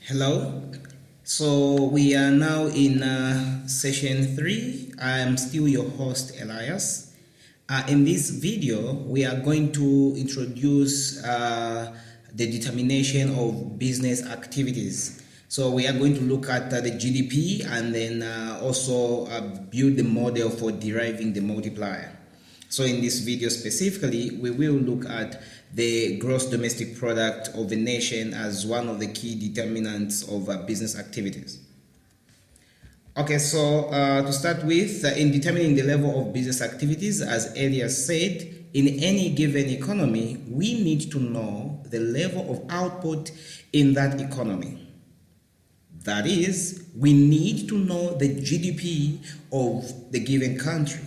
Hello. So we are now in session 3. I am still your host Elias. In this video, we are going to introduce the determination of business activities. So we are going to look at the GDP and then also build the model for deriving the multiplier. So in this video specifically, we will look at the gross domestic product of a nation as one of the key determinants of business activities. Okay, so to start with, in determining the level of business activities, as Elias said, in any given economy, we need to know the level of output in that economy. That is, we need to know the GDP of the given country.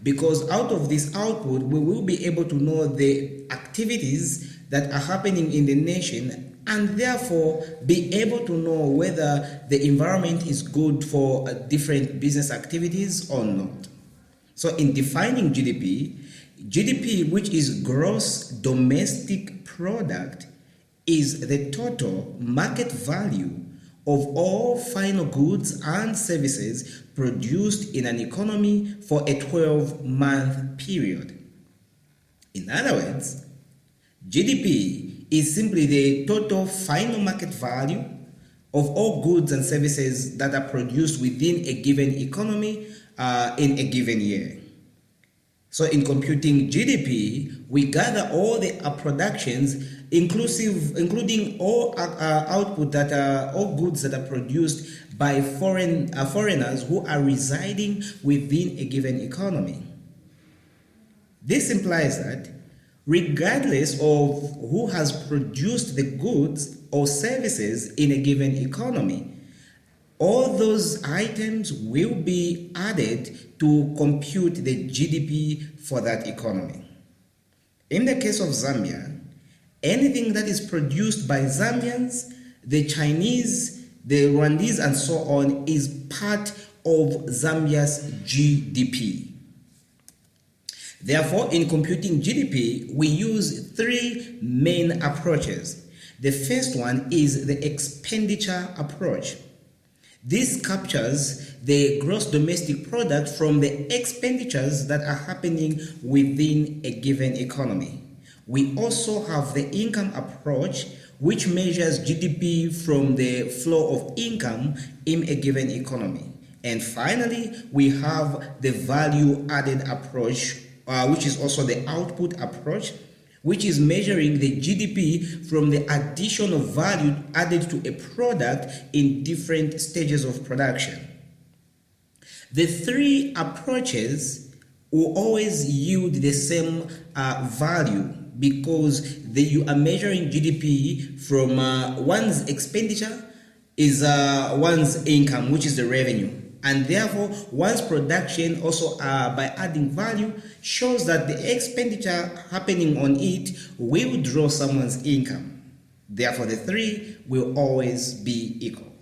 Because out of this output, we will be able to know the activities that are happening in the nation and therefore be able to know whether the environment is good for different business activities or not. So in defining GDP, which is gross domestic product, is the total market value of all final goods and services produced in an economy for a 12-month period. In other words, GDP is simply the total final market value of all goods and services that are produced within a given economy in a given year. So in computing GDP, we gather all the productions, including all output that are all goods that are produced by foreigners who are residing within a given economy. This implies that regardless of who has produced the goods or services in a given economy, all those items will be added to compute the GDP for that economy. In the case of Zambia, anything that is produced by Zambians, the Chinese, the Rwandese, and so on is part of Zambia's GDP. Therefore, in computing GDP, we use three main approaches. The first one is the expenditure approach. This captures the gross domestic product from the expenditures that are happening within a given economy. We also have the income approach, which measures GDP from the flow of income in a given economy. And finally, we have the value added approach, which is also the output approach, which is measuring the GDP from the addition of value added to a product in different stages of production. The three approaches will always yield the same value because you are measuring GDP from one's expenditure is one's income, which is the revenue. And therefore, one's production also by adding value shows that the expenditure happening on it will draw someone's income. Therefore, the three will always be equal.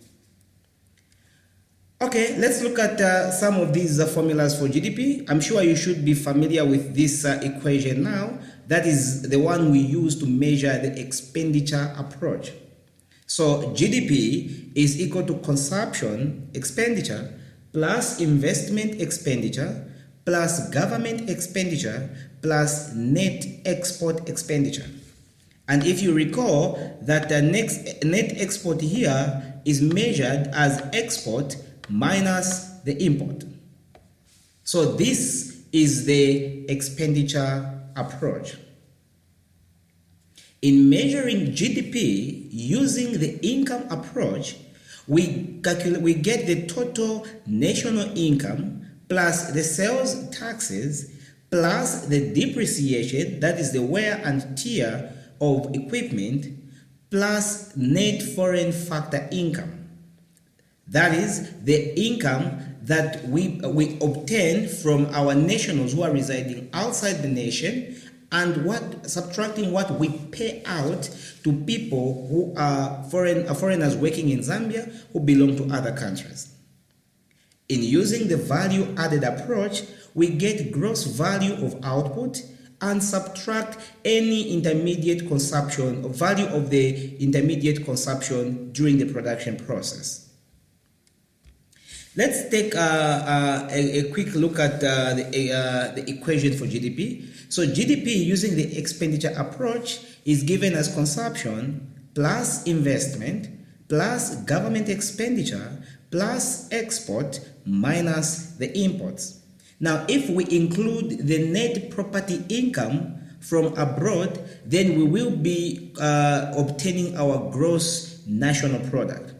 Okay, let's look at some of these formulas for GDP. I'm sure you should be familiar with this equation now. That is the one we use to measure the expenditure approach. So GDP is equal to consumption expenditure plus investment expenditure plus government expenditure plus net export expenditure. And if you recall that the net export here is measured as export minus the import. So this is the expenditure approach. In measuring GDP using the income approach, we get the total national income plus the sales taxes plus the depreciation, that is the wear and tear of equipment, plus net foreign factor income. That is the income that we obtain from our nationals who are residing outside the nation, and subtracting what we pay out to people who are foreigners working in Zambia who belong to other countries. In using the value added approach, we get gross value of output and subtract any intermediate consumption or value of the intermediate consumption during the production process. Let's take a quick look at the equation for GDP. So GDP using the expenditure approach is given as consumption plus investment plus government expenditure plus export minus the imports. Now, if we include the net property income from abroad, then we will be obtaining our gross national product.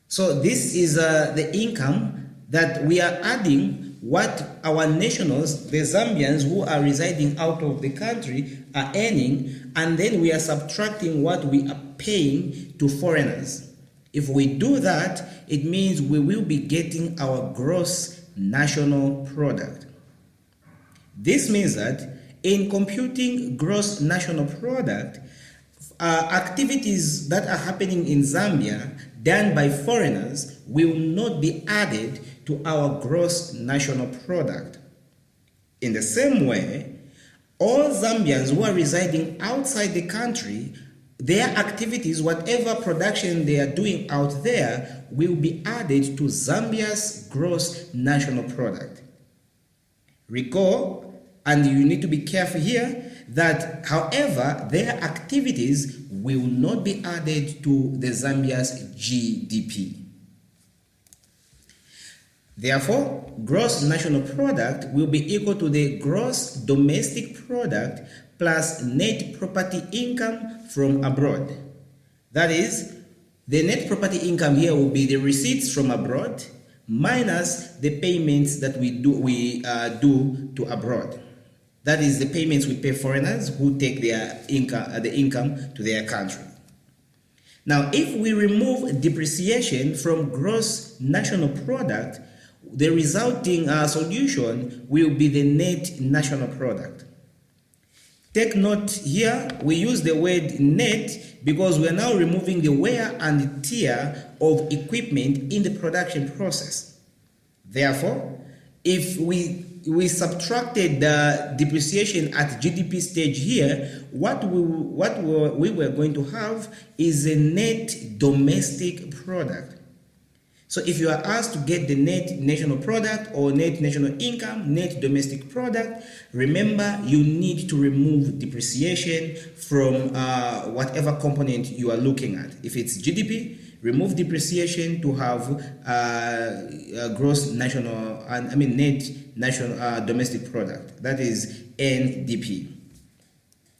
So this is the income that we are adding what our nationals, the Zambians who are residing out of the country, are earning, and then we are subtracting what we are paying to foreigners. If we do that, it means we will be getting our gross national product. This means that in computing gross national product, activities that are happening in Zambia done by foreigners will not be added to our gross national product. In the same way, all Zambians who are residing outside the country, their activities, whatever production they are doing out there, will be added to Zambia's gross national product. Recall, and you need to be careful here, that however, their activities will not be added to the Zambia's GDP. Therefore, gross national product will be equal to the gross domestic product plus net property income from abroad. That is, the net property income here will be the receipts from abroad minus the payments that we do to abroad. That is the payments we pay foreigners who take their income to their country. Now, if we remove depreciation from gross national product, the resulting solution will be the net national product. Take note here, we use the word net because we are now removing the wear and tear of equipment in the production process. Therefore, if we subtracted the depreciation at GDP stage here, what we were going to have is a net domestic product. So if you are asked to get the net national product or net national income, net domestic product, remember you need to remove depreciation from whatever component you are looking at. If it's GDP, remove depreciation to have gross national, net national domestic product. That is NDP.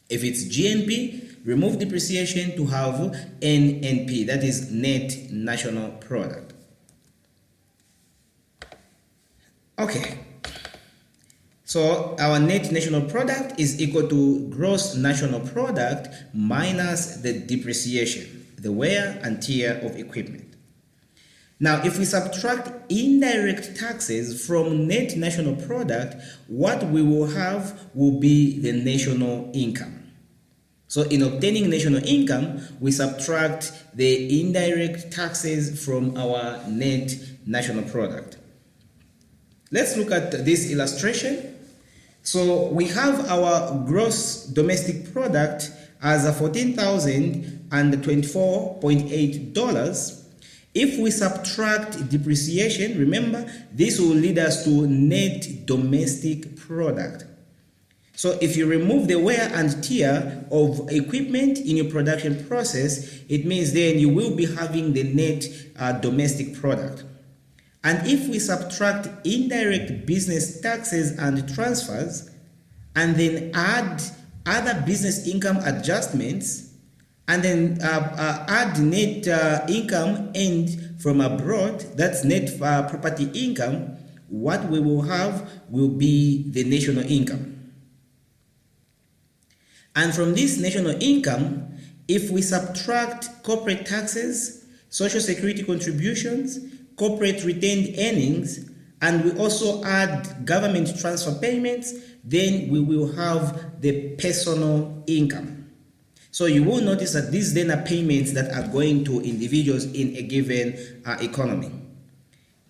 If it's GNP, remove depreciation to have NNP. That is net national product. Okay, so our net national product is equal to gross national product minus the depreciation, the wear and tear of equipment. Now, if we subtract indirect taxes from net national product, what we will have will be the national income. So in obtaining national income, we subtract the indirect taxes from our net national product. Let's look at this illustration. So we have our gross domestic product as a $14,024.8. If we subtract depreciation, remember, this will lead us to net domestic product. So if you remove the wear and tear of equipment in your production process, it means then you will be having the net domestic product. And if we subtract indirect business taxes and transfers, and then add other business income adjustments, and then add net income earned from abroad, that's net property income, what we will have will be the national income. And from this national income, if we subtract corporate taxes, social security contributions, corporate retained earnings, and we also add government transfer payments, then we will have the personal income. So you will notice that these then are payments that are going to individuals in a given economy.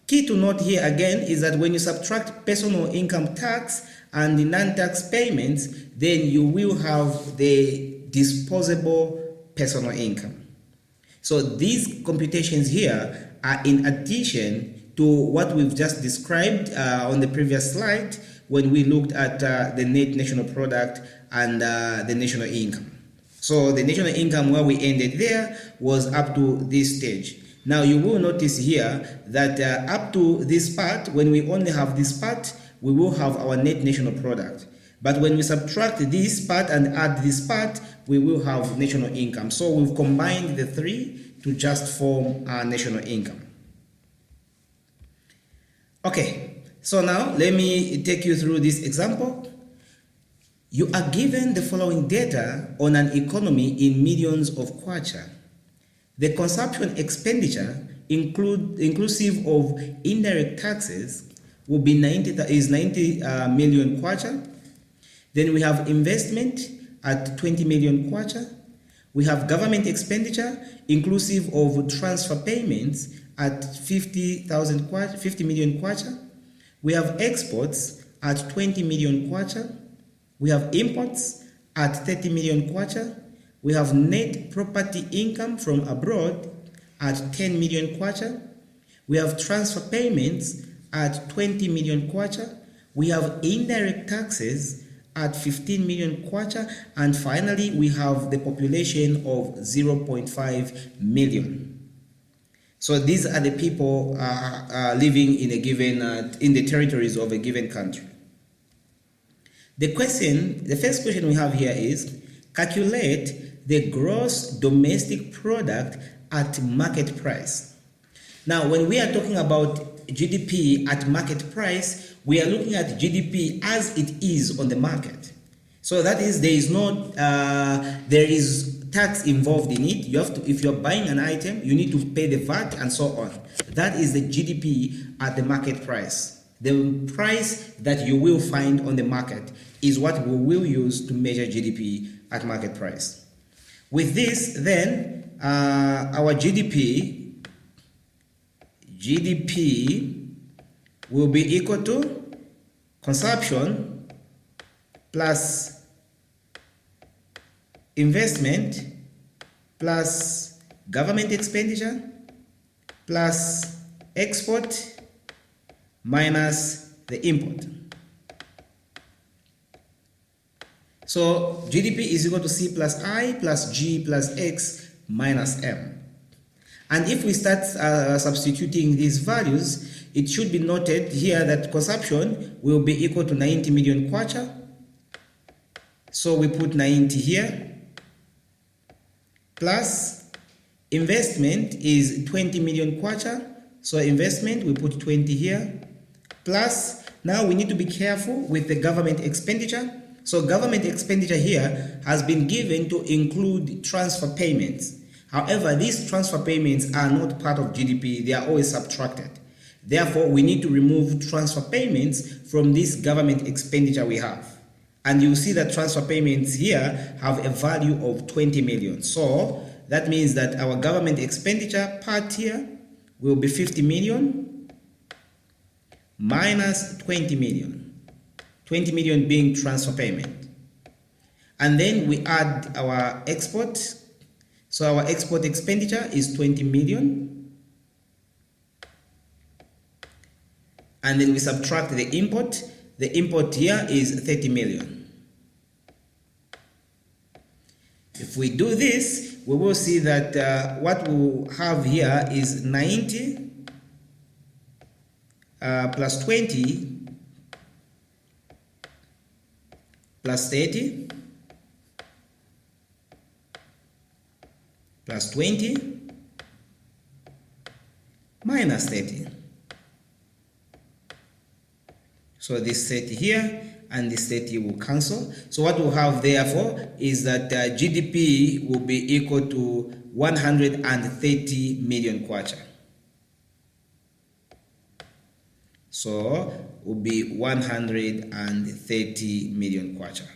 Key to note here again is that when you subtract personal income tax and the non-tax payments, then you will have the disposable personal income. So these computations here are in addition to what we've just described on the previous slide when we looked at the net national product and the national income. So the national income where we ended there was up to this stage. Now you will notice here that up to this part, when we only have this part, we will have our net national product. But when we subtract this part and add this part, we will have national income. So we've combined the three to just form our national income. Okay, so now let me take you through this example. You are given the following data on an economy in millions of kwacha. The consumption expenditure inclusive of indirect taxes will be 90 million kwacha. Then we have investment at 20 million kwacha. We have government expenditure inclusive of transfer payments at 50 million kwacha. We have exports at 20 million kwacha. We have imports at 30 million kwacha. We have net property income from abroad at 10 million kwacha. We have transfer payments at 20 million kwacha. We have indirect taxes at 15 million kwacha. And finally, we have the population of 0.5 million. So these are the people living in a given, in the territories of a given country. The first question we have here is, calculate the gross domestic product at market price. Now, when we are talking about GDP at market price, we are looking at GDP as it is on the market. So that is, there is tax involved in it. You have to, if you're buying an item, you need to pay the VAT and so on. That is the GDP at the market price. The price that you will find on the market is what we will use to measure GDP at market price. With this, then, our GDP will be equal to consumption plus investment plus government expenditure plus export minus the import. So GDP is equal to C plus I plus G plus X minus M. And if we start substituting these values, it should be noted here that consumption will be equal to 90 million kwacha. So we put 90 here. Plus investment is 20 million kwacha. So investment, we put 20 here. Plus, now we need to be careful with the government expenditure. So government expenditure here has been given to include transfer payments. However, these transfer payments are not part of GDP. They are always subtracted. Therefore, we need to remove transfer payments from this government expenditure we have. And you see that transfer payments here have a value of 20 million. So that means that our government expenditure part here will be 50 million minus 20 million. 20 million being transfer payment. And then we add our export. So our export expenditure is 20 million. And then we subtract the import. The import here is 30 million. If we do this, we will see that what we'll have here is 90 plus 20 plus 30 plus 20 minus 30. So this 30 here and this 30 will cancel. So what we'll have therefore is that GDP will be equal to 130 million kwacha. So will be 130 million kwacha.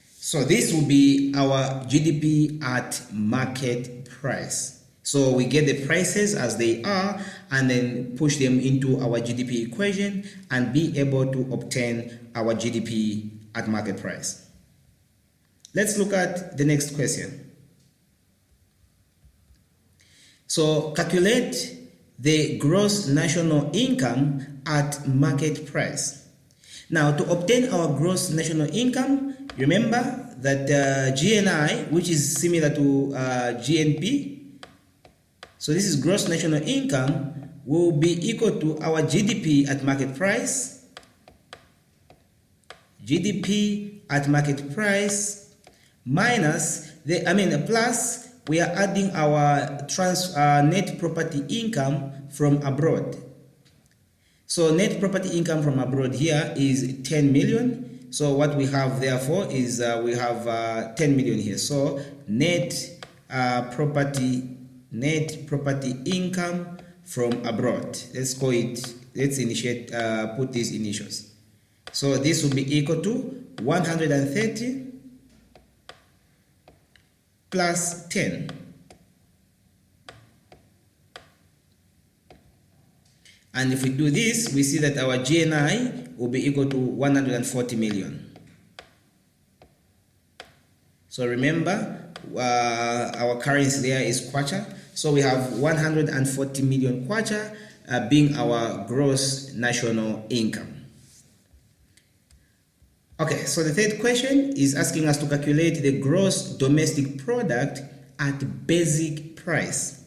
So this will be our GDP at market price. So we get the prices as they are and then push them into our GDP equation and be able to obtain our GDP at market price. Let's look at the next question. So calculate the gross national income at market price. Now, to obtain our gross national income, remember that GNI, which is similar to GNP, so this is gross national income, will be equal to our GDP at market price. GDP at market price minus plus we are adding our net property income from abroad. So net property income from abroad here is 10 million. So what we have therefore is we have 10 million here. So net property income from abroad. Let's call it, let's initiate, put these initials. So this will be equal to 130 plus 10. And if we do this, we see that our GNI will be equal to 140 million. So remember, our currency there is kwacha. So we have 140 million kwacha being our gross national income. Okay, so the third question is asking us to calculate the gross domestic product at basic price.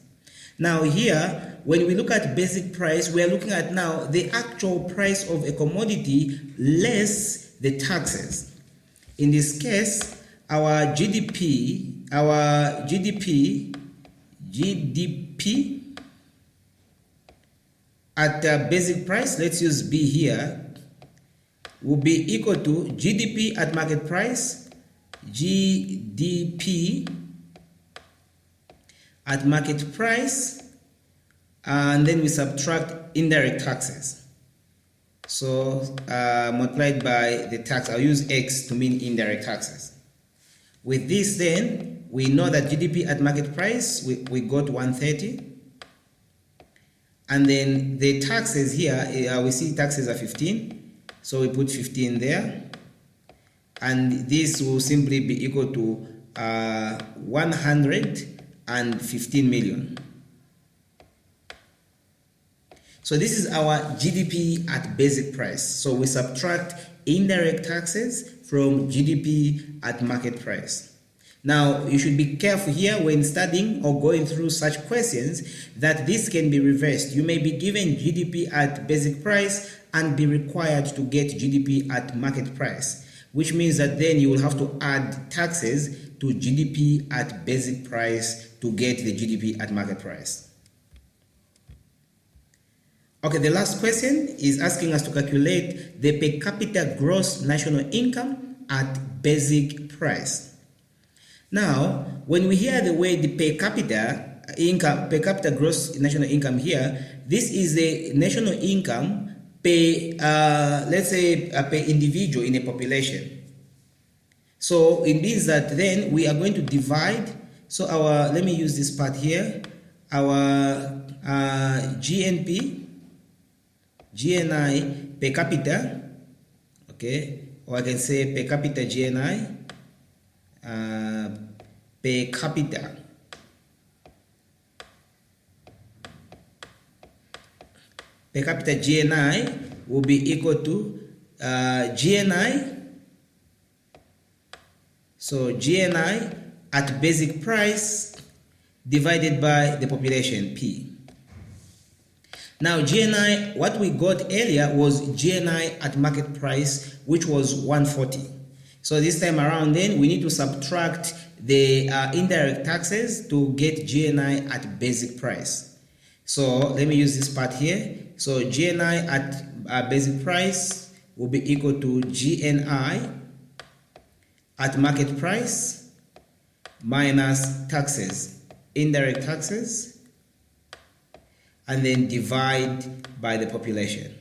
Now here, when we look at basic price, we are looking at now the actual price of a commodity less the taxes. In this case, our GDP at basic price, let's use B here, will be equal to GDP at market price, GDP at market price, and then we subtract indirect taxes. So multiplied by the tax, I'll use X to mean indirect taxes. With this then, we know that GDP at market price, we got 130. And then the taxes here, we see taxes are 15. So we put 15 there. And this will simply be equal to 115 million. So this is our GDP at basic price. So we subtract indirect taxes from GDP at market price. Now, you should be careful here when studying or going through such questions that this can be reversed. You may be given GDP at basic price and be required to get GDP at market price, which means that then you will have to add taxes to GDP at basic price to get the GDP at market price. Okay, the last question is asking us to calculate the per capita gross national income at basic price. Now, when we hear the word per capita gross national income here, this is the national income per, let's say, per individual in a population. So it means that then we are going to divide. So our, let me use this part here, our GNI per capita, okay, or I can say per capita GNI, per capita. Per capita GNI will be equal to GNI. So GNI at basic price divided by the population P. Now GNI, what we got earlier was GNI at market price, which was 140. So this time around then we need to subtract the indirect taxes to get GNI at basic price. So let me use this part here. So GNI at basic price will be equal to GNI at market price minus taxes, indirect taxes, and then divide by the population.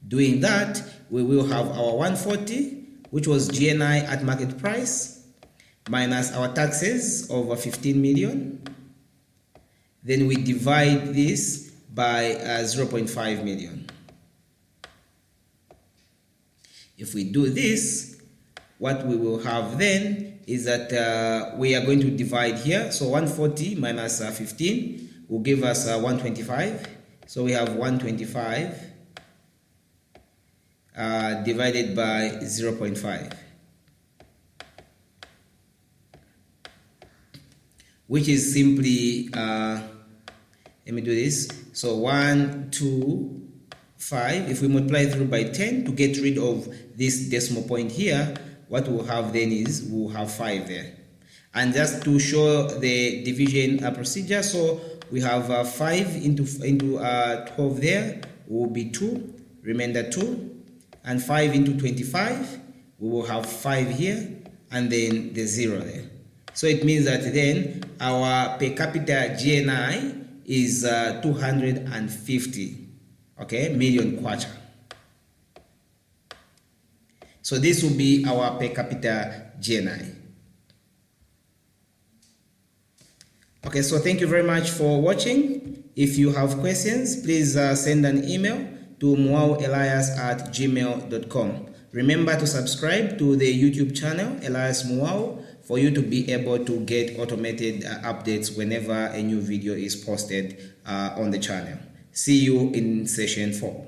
Doing that, we will have our 140, which was GNI at market price, minus our taxes over 15 million. then we divide this by 0.5 million. If we do this, what we will have then is that we are going to divide here. So 140 minus 15 will give us 125. So we have 125 divided by 0.5, which is simply, let me do this. So 1, 2, 5. If we multiply through by 10 to get rid of this decimal point here, what we'll have then is we'll have 5 there. And just to show the division procedure, so we have 5 into 12 there will be 2, remainder 2, and 5 into 25, we will have 5 here, and then the 0 there. So it means that then our per capita GNI is 250, okay, million kwacha. So this will be our per capita GNI. Okay, so thank you very much for watching. If you have questions, please send an email to muauelias@gmail.com. Remember to subscribe to the YouTube channel Elias Muau for you to be able to get automated updates whenever a new video is posted on the channel. See you in session 4.